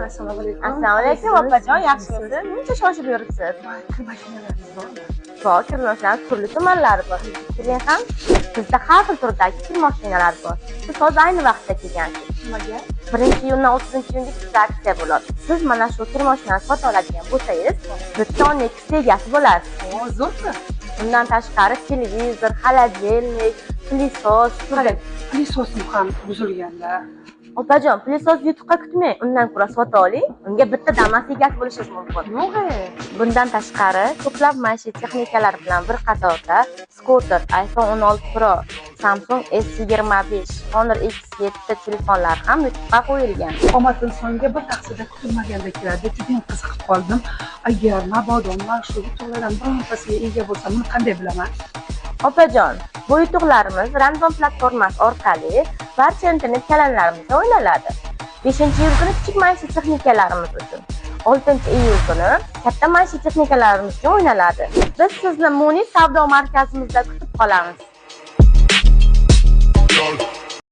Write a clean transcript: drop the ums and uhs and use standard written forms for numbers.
Assalomu alaykum. Assalomu alaykum opajon, yaxshimisiz? Muncha shoshib yuribsiz? Kir mashinalaringiz bormi? Bor, kir mashinalari turli tumanlari bor. Keling ham, bizda har xil turdagi kir mashinalari bor. Siz hozir ayni vaqtda kelgansiz. Nimaga? 1-iyundan 30-iyunga kuzda aksiya bo'ladi. Siz mana shu kir mashinani sota oladigan bo'lsangiz, bitta ikkita egasi bo'lasiz. Zo'rmi? Bundan tashqari televizor, xolodilnik, pilisos, Pilisosim ham buzilganda. opajon, pilisos yutuqqa kutmang, undan ko'ra sota oling. Unga bitta damas egasi bo'lishingiz mumkin. Yo'q. Bundan tashqari, ko'plab maishiy texnikalar bilan bir qatorda skuter, iPhone 16 Pro, Samsung S25, Honor X7 telefonlar ham yutuqqa qo'yilgan. Qomat insonga bir tahsida kutilmaganda keladi. Juda qiziqib qoldim. Agar mabodo mana shu yutuqlardan birontasiga ega bo'lsam, buni qanday bilaman? Opajon, bu yutuqlarimiz Random platformasi orqali barcha internet kanallarımizda o'ynaladi. 5-iyul kuni kichik maishiy texnikalarimiz uchun, 6-iyul kuni katta maishiy texnikalarimiz uchun o'ynaladi. Biz sizni Munis savdo markazimizda kutib qolamiz.